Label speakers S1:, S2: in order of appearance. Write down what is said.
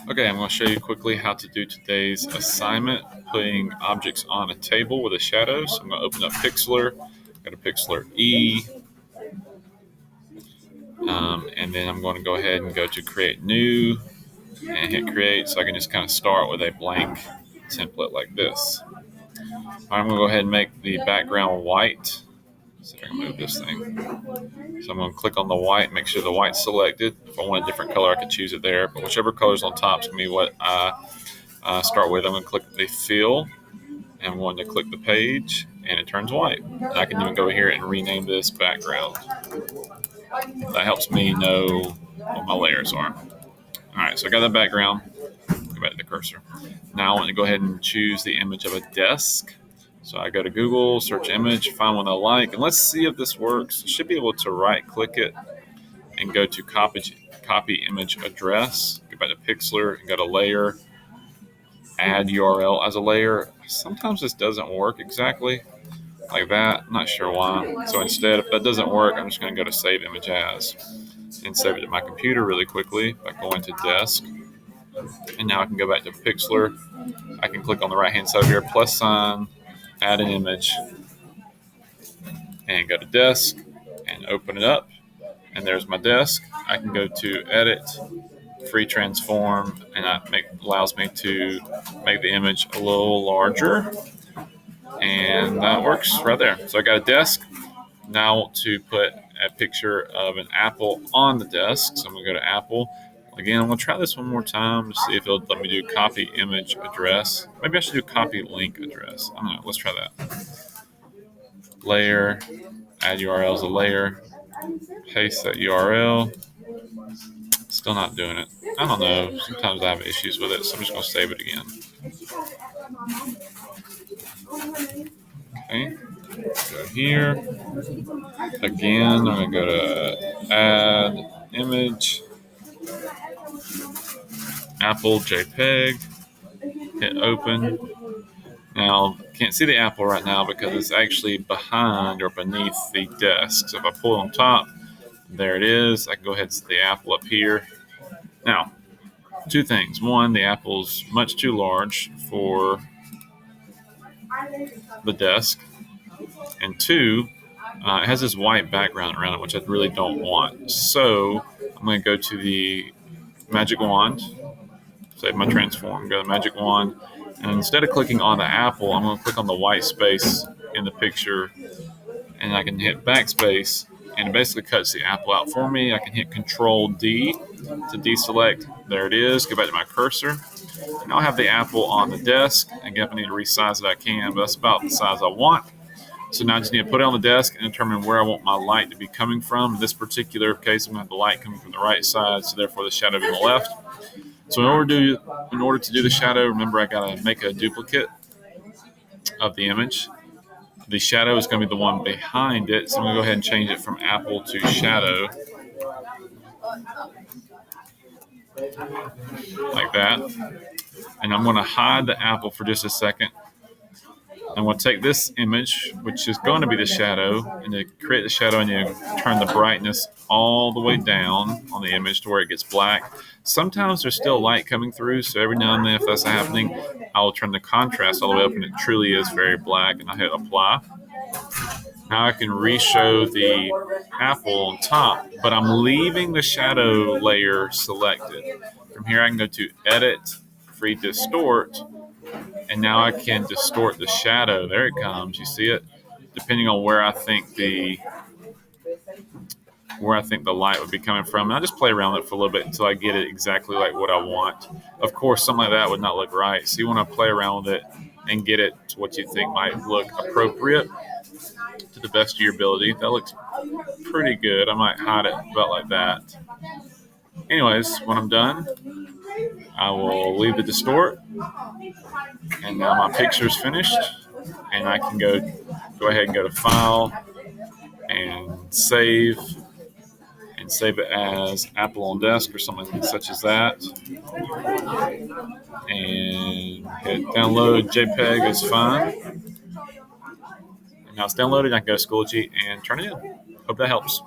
S1: Okay, I'm going to show you quickly how to do today's assignment, putting objects on a table with a shadow. So I'm going to open up Pixlr, go to Pixlr E, and then I'm going to go ahead and go to Create New and hit Create, so I can just kind of start with a blank template like this. I'm going to go ahead and make the background white. Let's see if I can move this thing. So I'm going to click on the white, make sure the white's selected. If I want a different color, I can choose it there, but whichever color's on top is going to be what I start with. I'm going to click the fill, and I'm going to click the page, and it turns white. And I can even go here and rename this background. That helps me know what my layers are. All right, so I got the background. Go back to the cursor. Now I want to go ahead and choose the image of a desk. So I go to Google, search image, find one I like, and let's see if this works. I should be able to right-click it and go to copy image address. Go back to Pixlr and go to layer, add URL as a layer. Sometimes this doesn't work exactly like that. I'm not sure why. So instead, if that doesn't work, I'm just going to go to save image as and save it to my computer really quickly by going to desk. And now I can go back to Pixlr. I can click on the right hand side here, plus sign, add an image, and go to desk and open it up. And there's my desk. I can go to edit, free transform, and that allows me to make the image a little larger. And that works right there. So I got a desk. Now I want to put a picture of an apple on the desk. So I'm going to go to Apple. Again, I'm going to try this one more time to see if it'll let me do copy image address. Maybe I should do copy link address. I don't know. Let's try that. Layer, add URL as a layer. Paste that URL. Still not doing it. I don't know. Sometimes I have issues with it, so I'm just going to save it again. Okay. Go here. Again, I'm going to go to add image, Apple JPEG, hit open. Now, can't see the apple right now because it's actually behind or beneath the desk. So if I pull it on top, there it is. I can go ahead and see the apple up here. Now, two things. One, the apple's much too large for the desk. And two, it has this white background around it, which I really don't want. So I'm going to go to the magic wand, save my transform, go to magic wand, and instead of clicking on the apple, I'm going to click on the white space in the picture, and I can hit backspace, and it basically cuts the apple out for me. I can hit Control D to deselect. There it is. Go back to my cursor. Now I have the apple on the desk. Again, if I need to resize it, I can, but that's about the size I want. So now I just need to put it on the desk and determine where I want my light to be coming from. In this particular case, I'm going to have the light coming from the right side, so therefore the shadow on the left. So in order to do the shadow, remember I got to make a duplicate of the image. The shadow is going to be the one behind it, so I'm going to go ahead and change it from apple to shadow, like that. And I'm going to hide the apple for just a second. I'm going to take this image, which is going to be the shadow, and to create the shadow, and you turn the brightness all the way down on the image to where it gets black. Sometimes there's still light coming through, so every now and then, if that's happening, I'll turn the contrast all the way up, and it truly is very black, and I hit apply. Now I can re-show the apple on top, but I'm leaving the shadow layer selected. From here, I can go to Edit, Free Distort, and now I can distort the shadow. There it comes. You see it? Depending on where I think the light would be coming from. And I just play around with it for a little bit until I get it exactly like what I want. Of course, something like that would not look right. So you want to play around with it and get it to what you think might look appropriate to the best of your ability. That looks pretty good. I might hide it about like that. Anyways, when I'm done, I will leave the distort. And now my picture's finished. And I can go ahead and go to File and save it as Apple on Desk or something such as that. And hit download. JPEG is fine. And now it's downloaded. I can go to Schoology and turn it in. Hope that helps.